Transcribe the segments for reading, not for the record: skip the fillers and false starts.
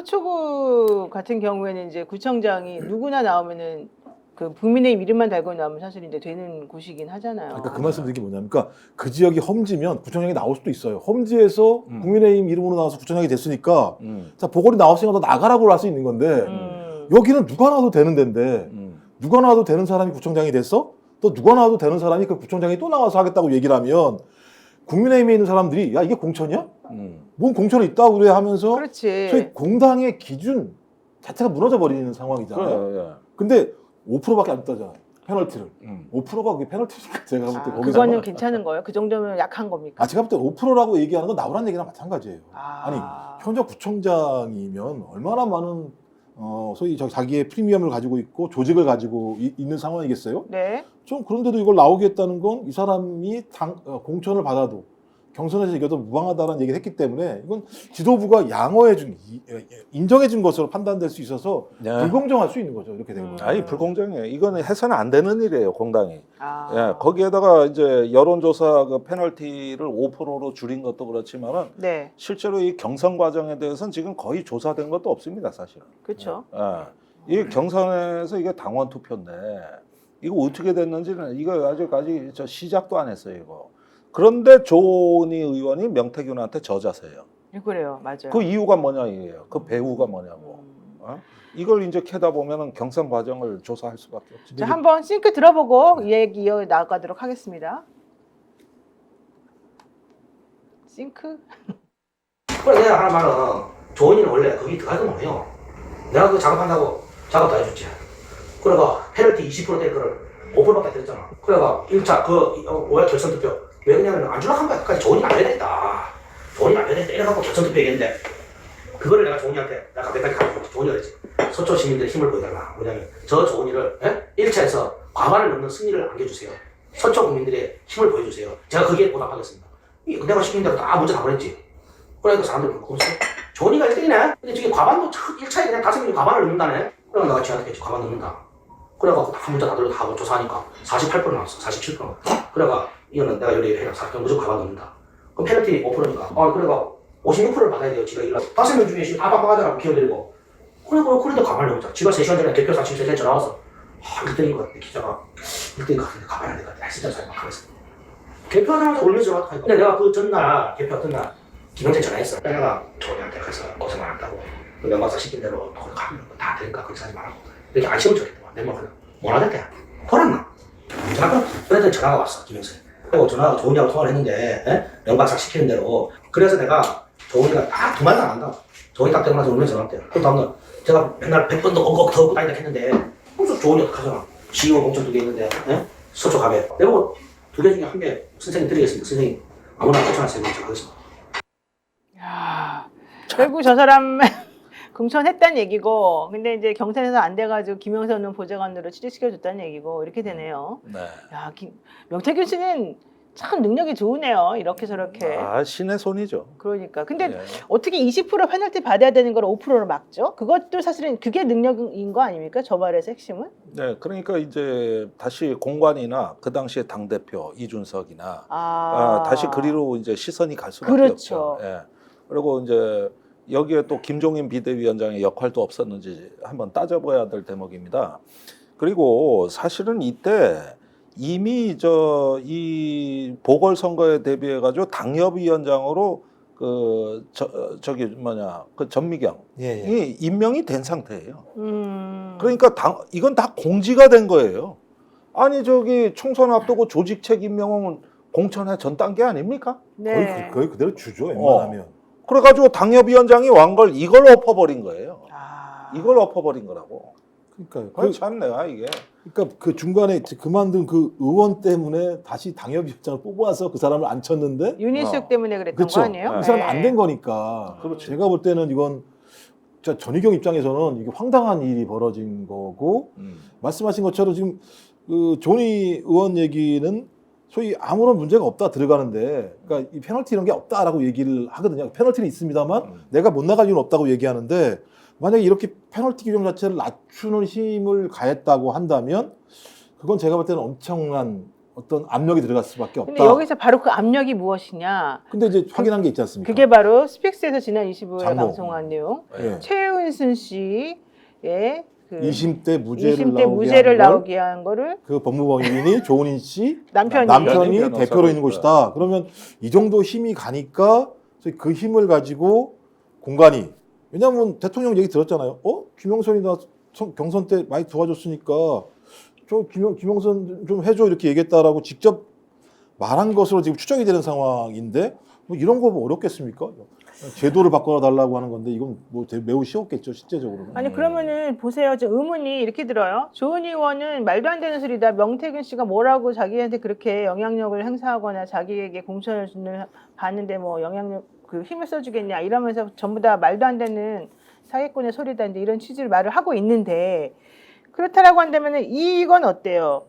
서초구 같은 경우에는 이제 구청장이 누구나 나오면은 그 국민의힘 이름만 달고 나오면 사실 이제 되는 곳이긴 하잖아요. 그러니까 그 말씀드린 게 뭐냐면, 그러니까 그 지역이 험지면 구청장이 나올 수도 있어요. 험지에서 국민의힘 이름으로 나와서 구청장이 됐으니까 자 보궐이 나왔으니까 너 나가라고 할 수 있는 건데 여기는 누가 나와도 되는 데인데 누가 나와도 되는 사람이 구청장이 됐어? 또 누가 나와도 되는 사람이 그 구청장이 또 나와서 하겠다고 얘기를 하면 국민의힘에 있는 사람들이 야 이게 공천이야? 뭔 공천이 있다고 그래 하면서 그렇지. 소위 공당의 기준 자체가 무너져 버리는 상황이잖아요. 그래, 예. 근데 5%밖에 안 따잖아. 페널티를. 5%가 그게 페널티니까 제가 볼 때 거기서 그거는 괜찮은 거예요? 그 정도면 약한 겁니까? 제가 볼 때 5%라고 얘기하는 건 나오라는 얘기랑 마찬가지예요. 아. 아니 현역 구청장이면 얼마나 많은 소위 자기의 프리미엄을 가지고 있고 조직을 가지고 있는 상황이겠어요? 네. 좀 그런데도 이걸 나오게 했다는 건 이 사람이 공천을 받아도 경선에서 이겨도 무방하다는 얘기를 했기 때문에 이건 지도부가 인정해 준 것으로 판단될 수 있어서 네. 불공정할 수 있는 거죠. 이렇게 되면. 아니 불공정해요. 이거는 해서는 안 되는 일이에요, 공당이. 아. 예, 거기에다가 이제 여론조사 그 페널티를 5%로 줄인 것도 그렇지만은 네. 실제로 이 경선 과정에 대해서는 지금 거의 조사된 것도 없습니다, 사실은. 그렇죠. 예. 이 경선에서 이게 당원 투표인데 이거 어떻게 됐는지는 이거 아직까지 저 시작도 안 했어요, 이거. 그런데 조은희 의원이 명태균한테 저자세요. 그래요, 맞아요. 그 이유가 뭐냐 이게요. 그 배후가 뭐냐고. 어? 이걸 이제 캐다 보면은 경선 과정을 조사할 수밖에 없죠. 자, 한번 싱크 들어보고 이 얘기 이어 나가도록 하겠습니다. 싱크? 그래 내가 하는 말은 조은이는 원래 거기 들어가도 못해요. 내가 그거 작업한다고 작업 다 해줬지. 그래가 페널티 20% 될 거를 5%밖에 안 됐잖아. 그래가 1차 왜 결선 투표 왜 그러냐면 안 줄라 한 거까지 조은이가 안 되겠다. 조은이가 안 되겠다 이래갖고 결선 투표 얘기했는데 그거를 내가 조은이한테 내가 몇 가지 가르쳐 조은이가 그랬지. 서초 시민들의 힘을 보여달라. 뭐냐면 저 조은이를 1차에서 과반을 넘는 승리를 안겨주세요. 서초 국민들의 힘을 보여주세요. 제가 거기에 보답하겠습니다. 내가 시킨 대로 다 문제 다 보냈지. 그러니까 사람들이 보고 조은이가 1등이네? 근데 저게 과반도 1차에 그냥 5명이 과반을 넘는다네? 그래서 내가 지한테 했지. 과반 넘는다. 그래갖고 다 문제 다 들고 다 하고 조사하니까 48% 나왔어. 47%. 그래가 이거는 내가 요리해라. 무조건 과반 넘는다. 그럼 페널티 5%니까. 그래가 56%를 받아야 돼요. 지가 5명 중에 다 바꿔가자고 키워드리고. 그런데 가만히 넘자. 지가 3시간 전에 대표 사침 세대 전화 와서 1등인 것 같아. 기자가 1등인 것 같은데 가만히 안 될 것 같아. 진짜 잘 막 하면서. 개표하자마자 울면서 전화하니까. 근데 내가 그 전날 개표 어떤 날 김영재 전화했어. 내가 조은이한테 가서 고생 많았다고. 명박사 시킨 대로 가면 다 되니까 그렇게 하지 말라고. 이렇게 안심을 줬더만. 내 말 그냥 뭐라 됐대. 돌았나? 그래도 전화가 왔어. 김영재. 그리고 전화가 조은이하고 통화를 했는데 명박사 시키는 대로. 그래서 내가 조은이가 딱 2마디 안 한다. 조은이 딱 되고 나서 울면서 전화했대요. 그 다음날 제가 맨날 100번도 엉엉 더 업고 다닌다 했는데 무슨 조은이 어떡하잖아. CEO 공천 2개 있는데 서초 가게. 내보고 2개 중에 1개 선생님 드리겠습니다. 선생님 아무나 추천하세요. 제가 하겠습니다. 야, 결국 저 사람 공천했다는 얘기고, 근데 이제 경선에서 안 돼가지고 김영선 의원 보좌관으로 취직시켜줬다는 얘기고 이렇게 되네요. 네. 야, 명태균 씨는 참 능력이 좋으네요. 이렇게 저렇게. 신의 손이죠. 그러니까. 근데 예. 어떻게 20% 페널티 받아야 되는 걸 5%로 막죠? 그것도 사실은 그게 능력인 거 아닙니까? 저 말에서 핵심은? 네, 그러니까 이제 다시 공관이나 그 당시에 당 대표 이준석이나 다시 그리로 이제 시선이 갈 수밖에 그렇죠. 없죠. 예. 그리고 이제 여기에 또 김종인 비대위원장의 역할도 없었는지 한번 따져봐야 될 대목입니다. 그리고 사실은 이때 이미 이 보궐선거에 대비해 가지고 당협위원장으로 그 전미경이 임명이 된 상태예요. 그러니까 이건 다 공지가 된 거예요. 아니 총선 앞두고 조직책 임명은 공천의 전 단계 아닙니까? 네. 거의 그대로 주죠. 웬만하면. 그래가지고 당협위원장이 완 걸 이걸 엎어버린 거예요. 이걸 엎어버린 거라고. 그러니까 참 내가 이게. 그러니까 그 중간에 그만둔 그 의원 때문에 다시 당협위원장을 뽑아서 그 사람을 앉혔는데 윤희숙 때문에 그랬던 그렇죠. 거 아니에요? 이 사람 안 된 거니까. 그렇죠. 제가 볼 때는 이건 전희경 입장에서는 이게 황당한 일이 벌어진 거고 말씀하신 것처럼 지금 그 조은희 의원 얘기는 소위 아무런 문제가 없다 들어가는데, 그러니까 이 페널티 이런 게 없다라고 얘기를 하거든요. 페널티는 있습니다만 내가 못 나갈 이유는 없다고 얘기하는데, 만약에 이렇게 페널티 규정 자체를 낮추는 힘을 가했다고 한다면 그건 제가 볼 때는 엄청난 어떤 압력이 들어갈 수밖에 없다. 근데 여기서 바로 그 압력이 무엇이냐? 근데 이제 확인한 게 있지 않습니까? 그게 바로 스픽스에서 지난 25일에 장모. 방송한 내용. 예. 최은순 씨의 그 2심때 무죄를 나오게 한 거를 그 법무법인이 조은인 씨 남편이 남편이 대표로 있는 것이다. 그러면 이 정도 힘이 가니까 그 힘을 가지고 공간이 왜냐하면 대통령 얘기 들었잖아요. 김영선이 나 경선 때 많이 도와줬으니까 저 김영선 좀 해줘 이렇게 얘기했다라고 직접 말한 것으로 지금 추정이 되는 상황인데 뭐 이런 거 뭐 어렵겠습니까? 제도를 바꿔 달라고 하는 건데 이건 뭐 매우 쉬웠겠죠 실제적으로는. 아니 그러면은 보세요. 저 의문이 이렇게 들어요. 조은 의원은 말도 안 되는 소리다. 명태균 씨가 뭐라고 자기한테 그렇게 영향력을 행사하거나 자기에게 공천을 받는데 뭐 영향력 그 힘을 써주겠냐 이러면서 전부 다 말도 안 되는 사기꾼의 소리다. 이제 이런 취지를 말을 하고 있는데 그렇다라고 한다면은 이건 어때요?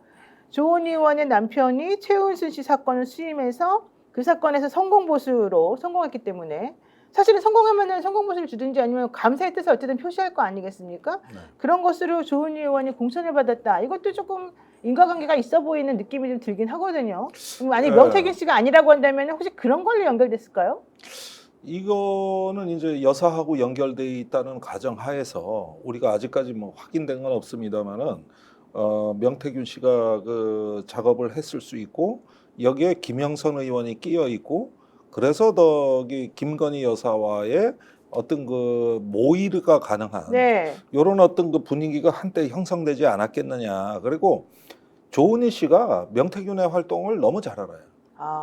조은 의원의 남편이 최은순 씨 사건을 수임해서 그 사건에서 성공보수로 성공했기 때문에 사실은 성공하면은 성공보수를 주든지 아니면 감사의 뜻을 어쨌든 표시할 거 아니겠습니까? 네. 그런 것으로 조은 의원이 공천을 받았다. 이것도 조금 인과관계가 있어 보이는 느낌이 좀 들긴 하거든요. 만약 명태균 씨가 아니라고 한다면 혹시 그런 걸로 연결됐을까요? 이거는 이제 여사하고 연결돼 있다는 가정하에서 우리가 아직까지 뭐 확인된 건 없습니다만은 명태균 씨가 그 작업을 했을 수 있고 여기에 김영선 의원이 끼어 있고 그래서 더기 김건희 여사와의 어떤 그 모의가 가능한 네. 이런 어떤 그 분위기가 한때 형성되지 않았겠느냐. 그리고 조은희 씨가 명태균의 활동을 너무 잘 알아요.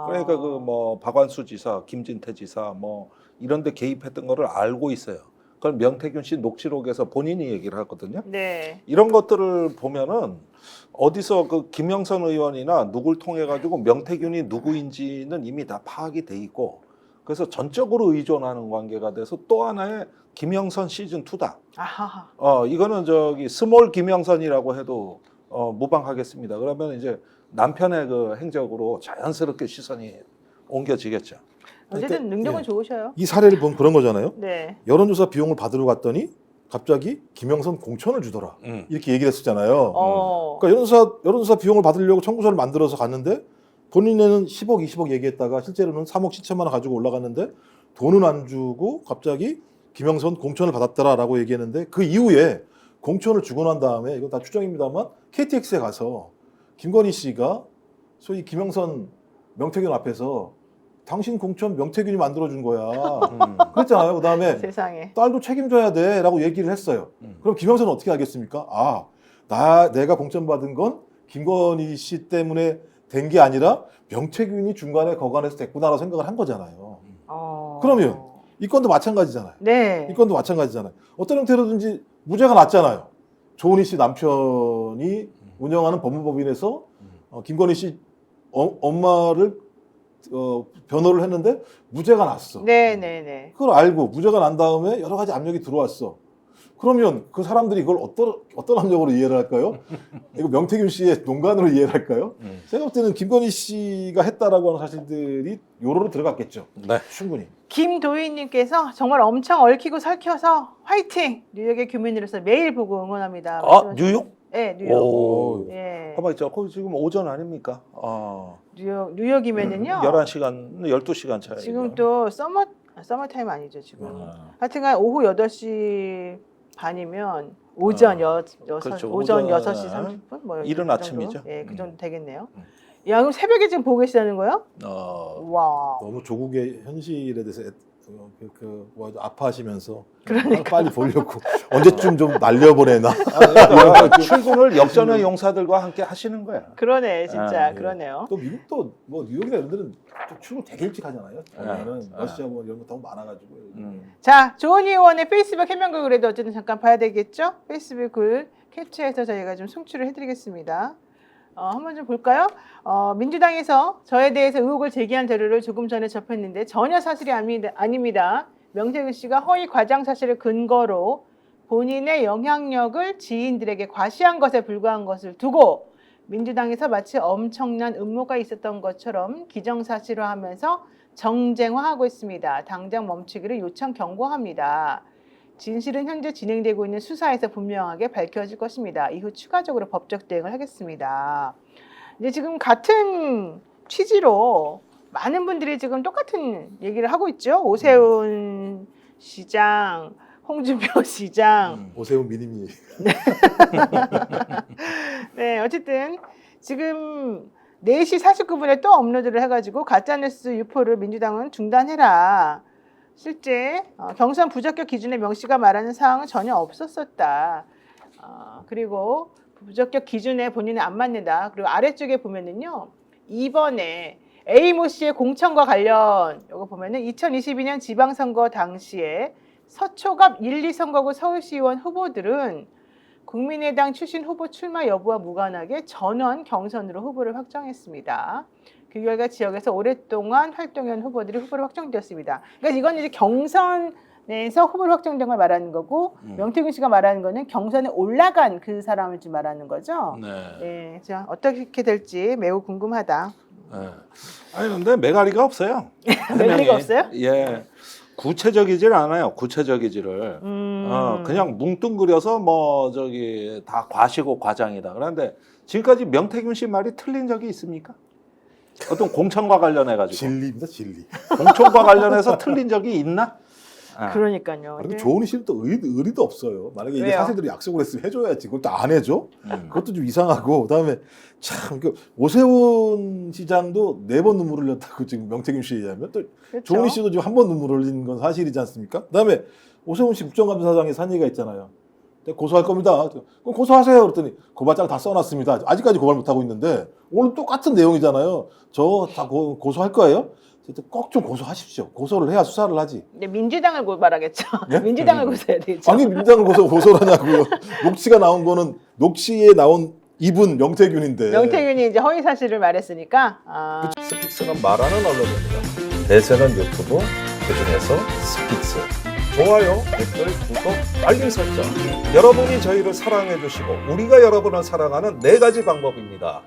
그러니까 그 뭐 박완수 지사, 김진태 지사 뭐 이런 데 개입했던 거를 알고 있어요. 그걸 명태균 씨 녹취록에서 본인이 얘기를 하거든요. 네. 이런 것들을 보면은 어디서 그 김영선 의원이나 누굴 통해 가지고 명태균이 누구인지는 이미 다 파악이 돼 있고 그래서 전적으로 의존하는 관계가 돼서 또 하나의 김영선 시즌 2다. 아하. 이거는 저기 스몰 김영선이라고 해도 무방하겠습니다. 그러면 이제 남편의 그 행적으로 자연스럽게 시선이 옮겨지겠죠. 어쨌든 능력은 예. 좋으셔요. 이 사례를 보면 그런 거잖아요. 네. 여론조사 비용을 받으러 갔더니 갑자기 김영선 공천을 주더라 이렇게 얘기를 했었잖아요. 그러니까 여론조사 비용을 받으려고 청구서를 만들어서 갔는데 본인은 10억, 20억 얘기했다가 실제로는 3억 7천만 원 가지고 올라갔는데 돈은 안 주고 갑자기 김영선 공천을 받았더라라고 얘기했는데 그 이후에 공천을 주고 난 다음에 이건 다 추정입니다만 KTX에 가서 김건희 씨가 소위 김영선 명태균 앞에서 당신 공천 명태균이 만들어준 거야. 그랬잖아요. 그다음에 세상에. 딸도 책임져야 돼라고 얘기를 했어요. 그럼 김영선은 어떻게 하겠습니까? 내가 공천 받은 건 김건희 씨 때문에 된 게 아니라 명태균이 중간에 거간해서 됐구나라고 생각을 한 거잖아요. 그러면 이 건도 마찬가지잖아요. 네. 이 건도 마찬가지잖아요. 어떤 형태로든지 무죄가 났잖아요. 조은희 씨 남편이 운영하는 법무법인에서 김건희 씨 엄마를 변호를 했는데 무죄가 났어. 네네네. 그걸 알고 무죄가 난 다음에 여러 가지 압력이 들어왔어. 그러면 그 사람들이 이걸 어떤 압력으로 이해를 할까요? 이거 명태균 씨의 농간으로 이해를 할까요? 제가 볼 때는 김건희 씨가 했다라고 하는 사실들이 요로로 들어갔겠죠. 네. 충분히. 김도희님께서 정말 엄청 얽히고 설켜서 화이팅! 뉴욕의 교민으로서 매일 보고 응원합니다. 뉴욕? 네, 뉴욕. 오. 예. 가만 있죠. 거기 지금 오전 아닙니까? 뉴욕이면은요. 11시간, 12시간 차이. 지금 또 서머타임 아니죠, 지금. 하여튼간 오후 8시 반이면 오전 그렇죠. 오전 오전, 6시 30분 뭐 이른 그 아침이죠. 정도? 예, 그 정도 되겠네요. 야, 그럼 새벽에 지금 보고 계시다는 거예요? 와. 너무 조국의 현실에 대해서 아파하시면서 빨리 보려고 언제쯤 좀 날려보내나. 출근을 역전의 용사들과 함께 하시는 거야. 그러네, 진짜 예. 그러네요. 또 미국도 뭐 뉴욕이나 이런 데는 좀 출근 되게 일찍 하잖아요. 왜냐면 러시아 뭐 이런 거 너무 많아가지고. 자, 조은희 의원의 페이스북 해명글 그래도 어쨌든 잠깐 봐야 되겠죠? 페이스북 글 캡처해서 저희가 좀 송출을 해드리겠습니다. 한번 좀 볼까요? 민주당에서 저에 대해서 의혹을 제기한 자료를 조금 전에 접했는데 전혀 사실이 아닙니다. 명태균 씨가 허위 과장 사실을 근거로 본인의 영향력을 지인들에게 과시한 것에 불과한 것을 두고 민주당에서 마치 엄청난 음모가 있었던 것처럼 기정사실화하면서 정쟁화하고 있습니다. 당장 멈추기를 요청 경고합니다. 진실은 현재 진행되고 있는 수사에서 분명하게 밝혀질 것입니다. 이후 추가적으로 법적 대응을 하겠습니다. 근데 지금 같은 취지로 많은 분들이 지금 똑같은 얘기를 하고 있죠. 오세훈 시장, 홍준표 시장. 오세훈 미니미. 네, 어쨌든 지금 4시 49분에 또 업로드를 해가지고 가짜뉴스 유포를 민주당은 중단해라. 실제 경선 부적격 기준의 명시가 말하는 사항은 전혀 없었었다. 그리고 부적격 기준에 본인은 안 맞는다. 그리고 아래쪽에 보면은요, 이번에 A모 씨의 공천과 관련 이거 보면은 2022년 지방선거 당시에 서초갑 1, 2선거구 서울시의원 후보들은 국민의당 출신 후보 출마 여부와 무관하게 전원 경선으로 후보를 확정했습니다. 그 결과 지역에서 오랫동안 활동한 후보들이 후보로 확정되었습니다. 그러니까 이건 이제 경선에서 후보로 확정된 걸 말하는 거고 명태균 씨가 말하는 거는 경선에 올라간 그 사람을 지금 말하는 거죠. 네. 네, 자, 어떻게 될지 매우 궁금하다. 네. 아니 근데 매가리가 없어요. 매가리가 없어요? 예. 구체적이질 않아요. 구체적이지를. 그냥 뭉뚱그려서 뭐 저기 다 과시고 과장이다. 그런데 지금까지 명태균 씨 말이 틀린 적이 있습니까? 어떤 공천과 관련해 가지고. 진리입니다, 진리. 공천과 관련해서 틀린 적이 있나? 그러니까요. 그리고 네. 조은희 씨는 또 의리도 없어요. 만약에 이게 왜요? 사실대로 약속을 했으면 해줘야지. 그걸 또 안 해줘? 그것도 좀 이상하고. 그다음에 참 오세훈 시장도 4번 눈물을 흘렸다고 지금 명태균 씨에 의하면 또 그렇죠. 조은희 씨도 지금 1번 눈물을 흘린 건 사실이지 않습니까? 그다음에 오세훈 씨 국정감사장에 산 얘기가 있잖아요. 내가 고소할 겁니다. 그럼 고소하세요. 그랬더니 고발장 다 써놨습니다. 아직까지 고발 못하고 있는데 오늘 똑같은 내용이잖아요. 저 다 고소할 거예요? 꼭 좀 고소하십시오. 고소를 해야 수사를 하지. 근데 민주당을 고발하겠죠. 예? 민주당을 고소해야 되죠. 아니 민주당을 고소를 하냐고요. 녹취가 나온 거는 녹취에 나온 이분 명태균인데. 명태균이 이제 허위 사실을 말했으니까. 스픽스는 말하는 언론입니다. 대세는 유튜브, 그중에서 스픽스. 좋아요, 댓글, 구독, 알림 설정. 여러분이 저희를 사랑해 주시고 우리가 여러분을 사랑하는 4가지 방법입니다.